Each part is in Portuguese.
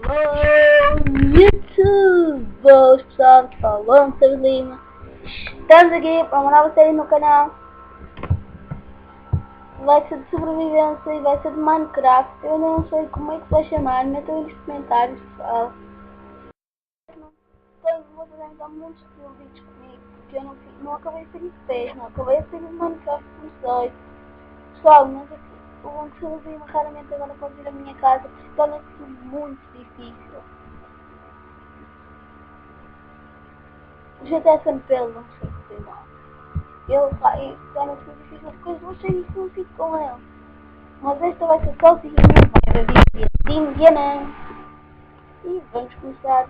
Hello, YouTube! Boas pessoal, falando sobre Lima. Estamos aqui para uma nova série no canal. Vai ser de sobrevivência e vai ser de Minecraft. Eu ainda não sei como é que vai chamar, metam aí nos comentários, pessoal. Vou fazer então muitos vídeos comigo, porque eu não acabei a série 6, não acabei a série de Minecraft por 18. Pessoal, mas aqui, o bom que o Lima raramente agora pode vir à minha casa, porque torna-se muito difícil. O GTA San Pedro não sei se tem mal. Ele torna-se muito difícil as coisas, não sei se não fico com ele. Mas esta vai ser sozinha, vai haver vídeo de Indiana. E vamos começar.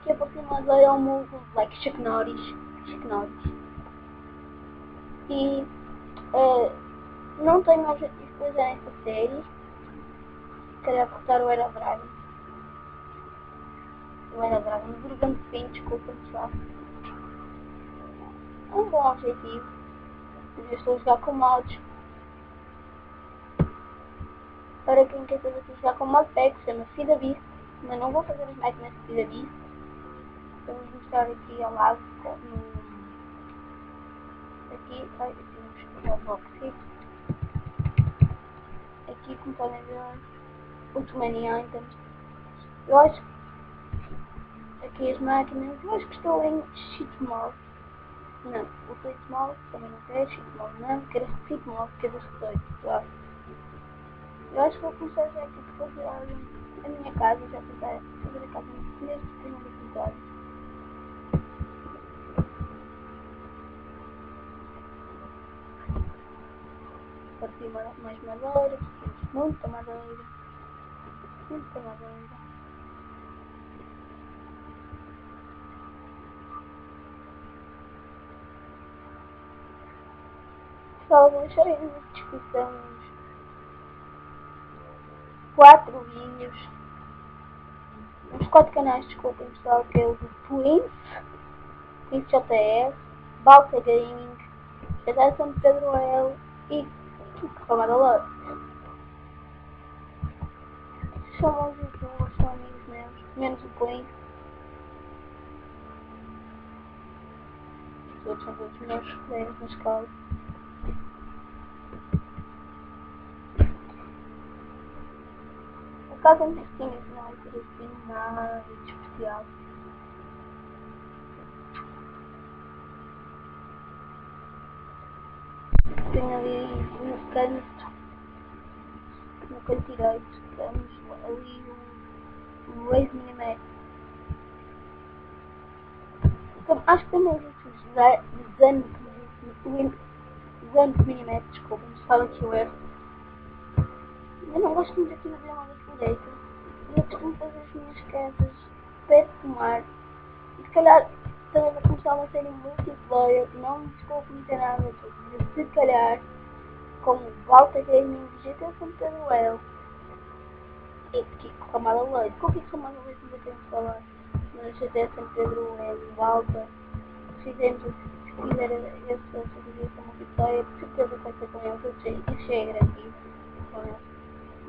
Que é por cima agora é um mundo like Chuck Norris. E não tenho objetivo de fazer nesta série. Queria cortar o Era Dragon. O Dragão de Fim, desculpa pessoal. É um bom objetivo. Eu estou a jogar com mods. Para quem quer saber, estou a jogar com mod pack, se chama Feed Beast. Mas não vou fazer as máquinas de Feed Beast. Vamos mostrar aqui ao lado. Aqui temos o box. Aqui, como podem ver, o Tumanian. Então, eu acho aqui as máquinas. Eu acho que estou em Cheat Mode. Não, o Cheat Mode também não quero. Cheat Mode não, quero Cheat Mode, que é dos 18. Eu acho que vou começar já aqui a fazer a minha casa. Já tentar fazer a casa neste primeiro episódio. Parti mais madeira, temos muita madeira. Pessoal, vou deixar aí na descrição uns 4 vídeos, uns 4 canais, desculpem pessoal, que é o do Twins JS, Balta Gaming, GTA San Pedro L e Reclamada Lore. São os youtubers, são amigos meus, menos o Twins. Os outros são todos meus colegas na escola. A casa não tem não vai ser assim nada de especial. Tem ali no canto direito, temos ali o Raise Minimax. Acho que também existe o Zen Minimax, desculpa, me fala aqui o erro. Eu não gosto muito aqui no Vila da direita. Eu costumo fazer as minhas casas perto do mar. E se calhar também vou começar uma série multiplayer. Não me estou a prometer nada, estou a dizer se calhar com o Balta Gaming, GTA San Pedro L e Kiko Ramada Leite. Com o Kiko Ramada Leite ainda temos que falar. Mas GTA San Pedro L e Balta, se fizer essa subdivisão multiplayer, com certeza vai ser com eles. Isso já é garantido com eles.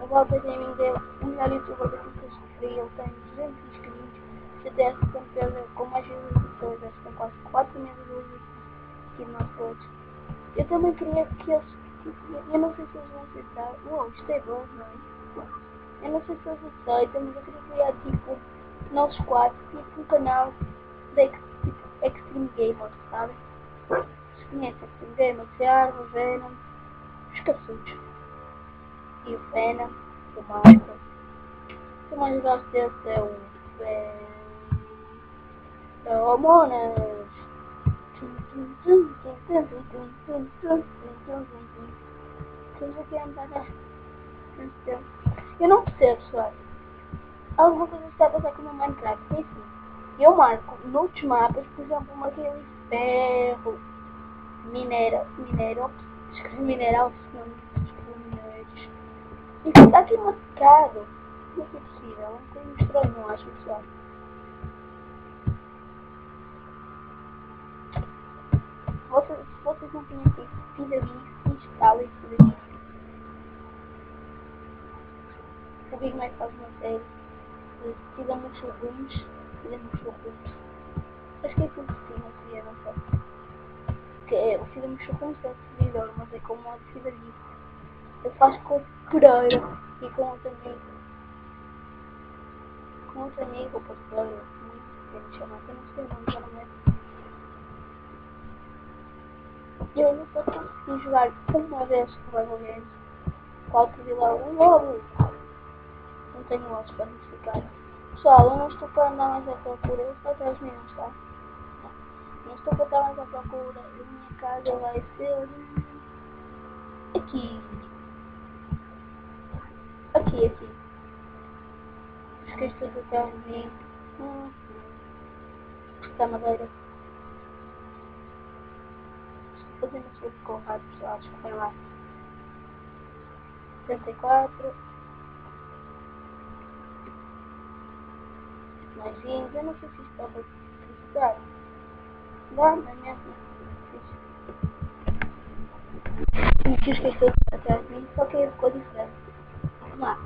O Balta Gaming é o melhor youtuber daqui que eu sofri. Ele tem 200 inscritos. GTA San Pedro com mais visualizações, acho que tem quase 4 mil visualizações aqui nós todos. Eu também queria que eles, eu não sei se eles vão aceitar. Uou, isto é bom, não é? Eu não sei se eles aceitam, mas eu queria criar tipo nós 4, tipo um canal de tipo, Extreme Gamer, sabe? Vocês conhecem Extreme Gamer, Thiago, o Venom, os caçudos. E o Venom, o Michael. O que mais gosto desse é o Monas. Estamos aqui a andar nesse tempo. Eu não percebo, pessoal. Alguma coisa está a passar com o meu Minecraft. É assim. Eu marco noutros mapas, por exemplo, marquei ali ferro, escrevi mineral, se não minérios. E está aqui marcado. Como é que é possível? É um bocadinho estranho, não acho, pessoal? Se vocês não tinham feito, instalem isso daqui. O Big Mac faz uma série. Tivemos ruins. Acho que é aquilo que tinha que não sei. Que é o filme ruins é servidor, mas é como a decida disso. Ele faz com pereira e com outro amigo. Com outro amigo, ou pereira, muito me chamar, que eu não sei o nome, já não é. Eu não só consegui jogar uma vez Survival Games. Qual que vi lá um logo. Não tenho outros para notificar. Pessoal, eu não estou para andar mais à procura. Eu só 10 minutos, tá? Não estou para estar mais à procura. A minha casa vai ser aqui. Aqui. Esqueci do carrinho. Está madeira. Estou fazendo a sua corrada, pessoal. Desculpem lá. 74. Mais 20. Eu não sei se isto está para precisar. Dá, não é mesmo? Me que esqueceu atrás de mim, só que ficou diferente. Vamos lá.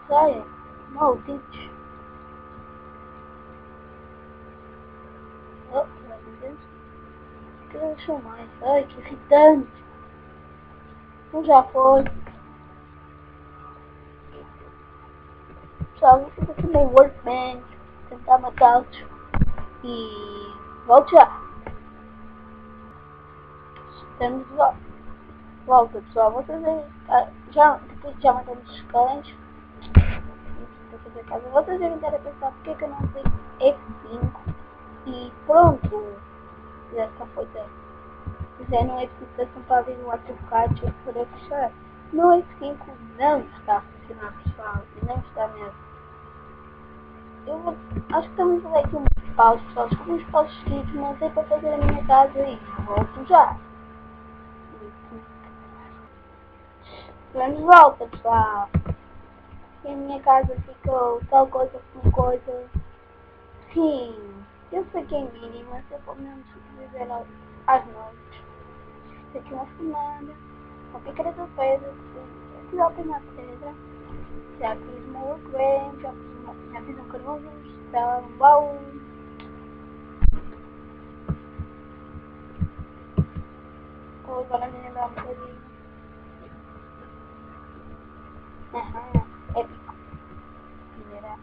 Saia. Malditos. Oh, que são mais. Ai, que irritante. Não já foi. Pessoal, vou fazer aqui meu workbench. Tentar matá-los. E volto já. Estamos de volta. Volta, pessoal. Vou fazer. Depois já matamos os cães. Vou fazer casa. Vocês devem estar a pensar porque é que eu não sei F5. E pronto. Já está feita. Já não é preciso para abrir o AutoCAD para fechar. No F5 não está a funcionar, pessoal. Não está mesmo. Acho que estamos a ver aqui uns paus, pessoal. Estou com uns paus escritos, não sei para fazer a minha casa e volto já. Vamos de volta, pessoal. E a minha casa ficou tal coisa como coisa. Sim, eu sei que é mínima, se eu for mesmo sobreviver às noites. Fiz aqui uma semana, uma picareta de pedra, fui apanhar pedra. Já fiz uma workbench, já fiz um carvão vegetal, um baú. Vou agora me lembrar um bocadinho. Épico. Minerar.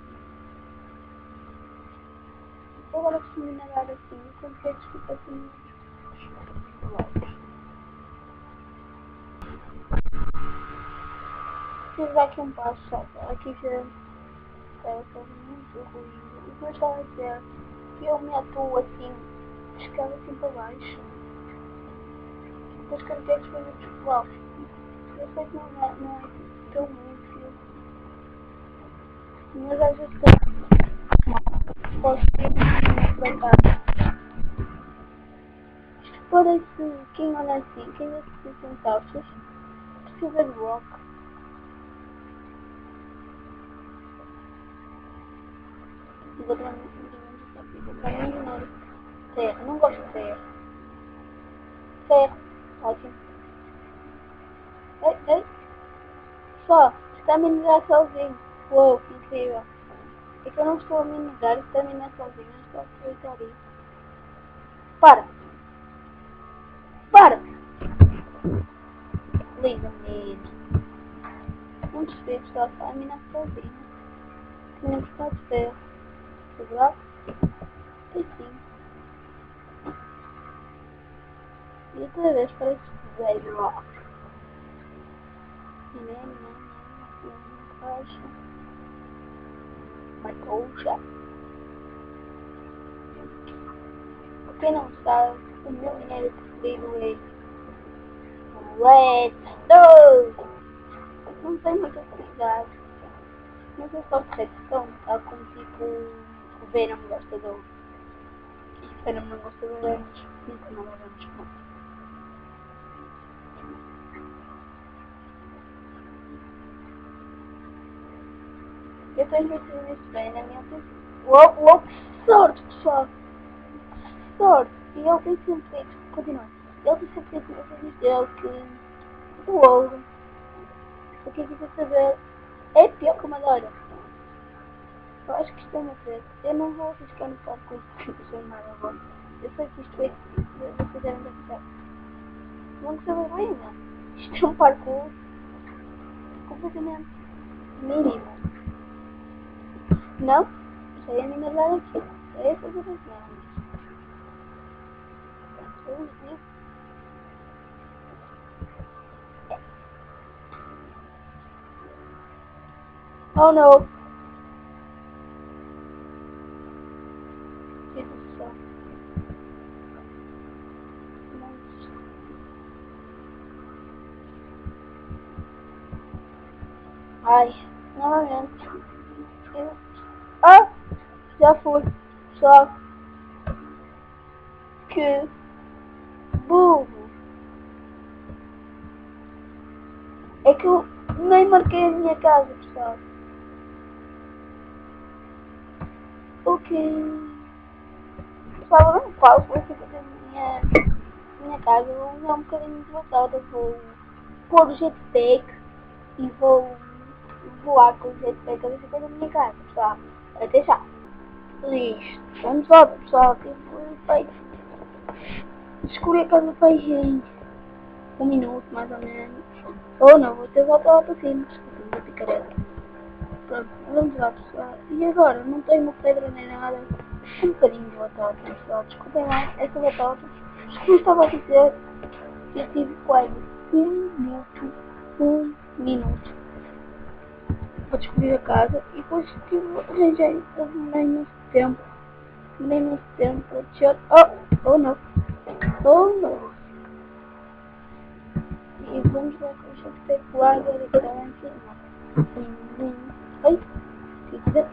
Agora costumo minerar assim, quando quero fica assim. Fiz aqui um passo só, aqui já estava muito ruim. E depois estava a dizer que eu meto assim, escada assim para baixo. Depois quero que as coisas pessoal. Eu sei que não é tão útil, mas às vezes posso ir para cá. Isto parece, quem olha assim, quem vê que são calças, precisa de bloco. Vou dar um dinheiro. Terra, não gosto de terra. Terra, ótimo. Ei. Só, está a minerar sozinho. Uou, que incrível. É que eu não estou a minerar, está a minerar sozinho. Não estou a aproveitar isso. Para! Liga-me. Não percebi que está a minerar sozinho. Tinha buscado terra. Segurado? E sim. E outra vez parece velho rock. Caixa. Marcou já. Pra quem não sabe, o meu dinheiro preferido é Redstone. Não tem muita utilidade. Mas é só Redstone, tal como tipo o Venom gosta de ouro. E o Venom não gosta de ouro, nunca não vamos com. Eu tenho visto isso bem na minha opinião. Uou, que sorte, pessoal! Que sorte! E ele tem sempre feito. Continua. Ele disse sempre que tinha coisas dele que do ouro. O que é que eu saber? É pior que uma Dora. Eu acho que isto é uma treta. Eu não vou arriscar no parkour porque não sou nada bom. Eu sei que isto é vocês devem pensar. Não que saber bem, não. Isto é um parkour completamente mínimo. Não? Sei animalizar aqui. É fazer as merdas. Eu digo. Oh no! Que só. Ai, novamente. Eu... Ah! Já fui. Só que burro. É que eu nem marquei a minha casa, pessoal. Ok. Pessoal, eu não falo por isso da minha casa. Eu vou usar um bocadinho de batata. Vou pôr o jetpack e vou voar com o jetpack a ver se da minha casa, pessoal. Até já. Listo. Vamos lá, pessoal. Escolhi a casa para ir 1 minuto, mais ou menos. Ou não, vou ter volta lá para cima. Desculpa, uma picareta. Pronto, vamos lá, pessoal. E agora? Não tenho uma pedra nem nada. Um bocadinho de batata, pessoal. Desculpem lá, essa batata. Como estava a dizer, eu tive quase 1 minuto para descobrir a casa. E depois arranjei menos tempo. Menos tempo para descer. Oh não. Oh não. E vamos lá com o jetpack lá agora que está lá em cima. Ai, se quiser.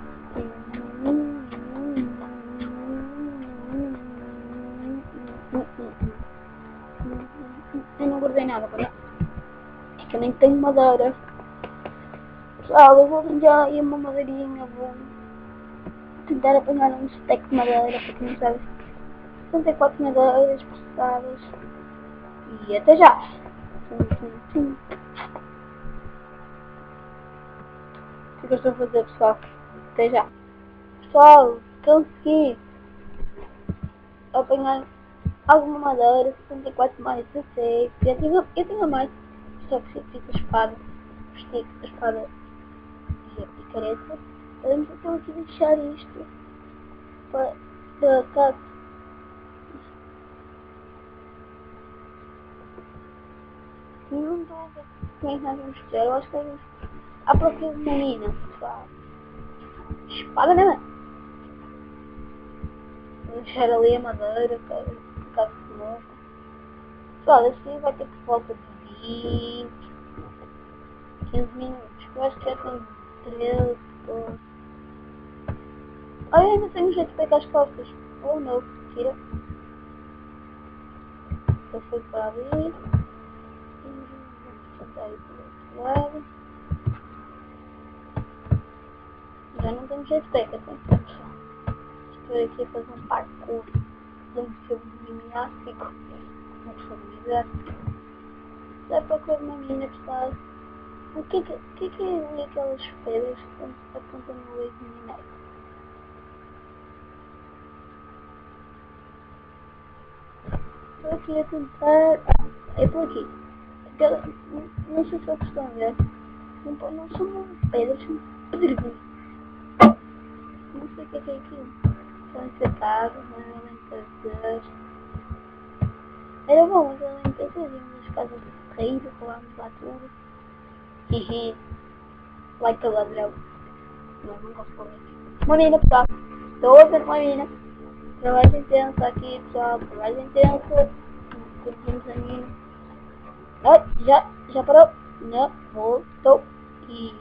Eu não guardei nada para lá. É que eu nem tenho madeira. Pessoal, eu vou arranjar aí uma madeirinha. Vou tentar apanhar um stack de madeira para quem não sabe. 64 madeiras processadas. E até já. O que eu estou a fazer, pessoal? Até já. Pessoal, consegui apanhar alguma madeira, 64 mais 16. Eu tinha mais, só que fiz a espada, vesti a espada e a picareta. Vamos então aqui deixar isto para cá. Não estou a ver como é que nós vamos ter. Eu acho que vamos à procura de uma mina, pessoal. Espada na mão. Vou deixar ali a madeira, caso de novo. Pessoal, assim vai ter por volta de 20, 15 minutos. Eu acho que já tem 13, 12. Ai, eu ainda tenho jeito de pegar as costas. Oh não, tira. Eu fui para ali. Vamos tentar ir para o outro lado. Já não tenho jeito de pegar, atenção, pessoal. Estou aqui a fazer um parkour de um filme mimeástico. Uma personalidade. Dá para cor uma mina, pessoal. O que é aquelas pedras que apontam no olho de minério? Estou aqui a tentar... é por aqui. Não sei se vocês estão a ver. Não são pedras, são pedregulhos. Não sei o que é aquilo. São infectados, mas alentadas. Era bom, mas alentadas íamos às casas de terreiro, falámos lá tudo. Hihi. Like a ladrão. Não gosto de falar isso. Uma mina, pessoal. Estou a ver uma mina. Trabalho intenso aqui, pessoal. Trabalho intenso. Curtimos a mina. Já parou? Não, voltou. E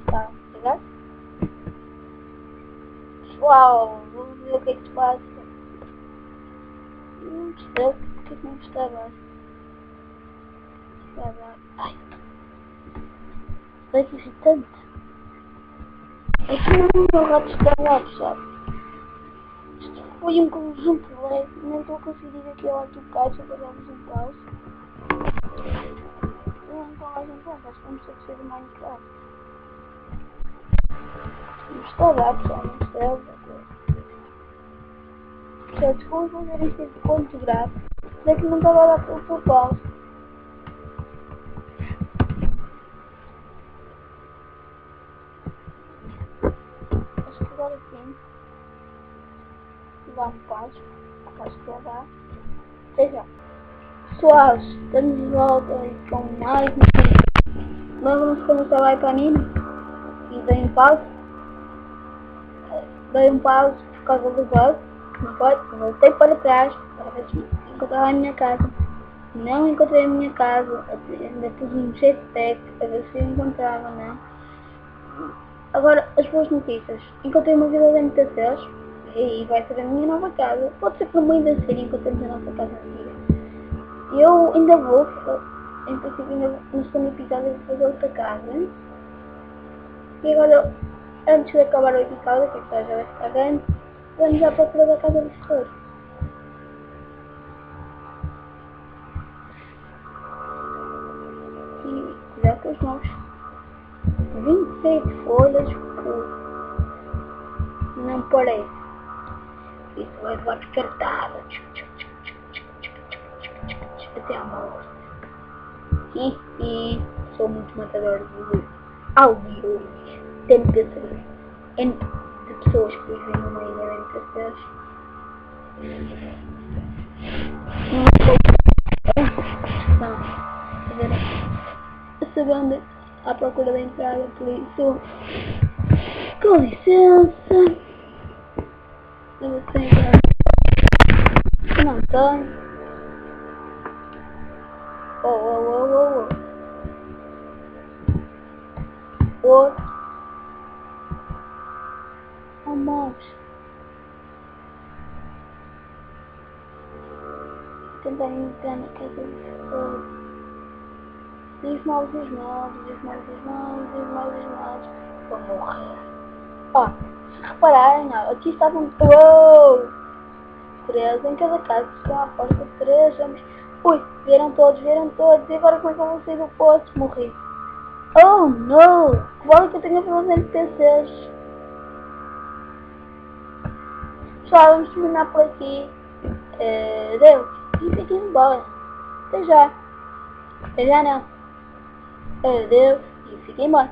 tá, pegar? Uau, vamos ver o que é que se passa. Não percebo o que é que não está bem. Está bem. Ai, é irritante. É que não é o rato está lá, pessoal. Foi um conjunto de lag. Não estou a conseguir dizer que eu aqui o caixa para darmos um pause. Eu não estou mais em conta, acho que vamos ter que ser do Minecraft. Não está a dar, pessoal, não percebe. Pessoal, desculpa fazer isto de ponto grave. É que não estava a dar para o pause. Acho que agora sim. Dá um passo. Acho que já dá. Até já. Pessoal, estamos de volta aí com mais um vídeo. Lembram-se quando eu estava aí para a mina? E dei um pause. Dei um pause por causa do bug. Não foi? Voltei para trás para ver se encontrava a minha casa. Não encontrei a minha casa. Ainda pus um jetpack para ver se encontrava, não. Agora, as boas notícias. Encontrei uma vila de MTCs e vai ser a minha nova casa. Pode ser que no meio da série encontremos a nossa casa antiga. Eu ainda vou, em princípio, ainda no segundo episódio, vou fazer outra casa. E agora, antes de acabar o episódio, que já vai ficar grande, vamos à procura da casa dos pessoas. E cuidado com as mãos. 26 folhas por... Não parece. Isso vai levar descartada. Até à morte. E sou muito matador de áudios. Tenho que saber. De pessoas que vivem numa ilha de MTCs. Não estou a saber onde à procura da entrada, por isso. Com licença. Eu tenho que não tenho. Oh. Oh, mobs. Tentar entrar na casa dos pessoas. Diz mal. Vou morrer. Ó, se repararem, aqui estavam três em cada casa. Estão à porta 3 homens. Ui, vieram todos. E agora como é que eu vou sair do poço? Morri. Oh, não! Que bola que eu tenho a fazer NPCs. Pessoal, vamos terminar por aqui. Adeus. E tem que ir embora. Até já. Até já não. Adeus. E fiquem embora.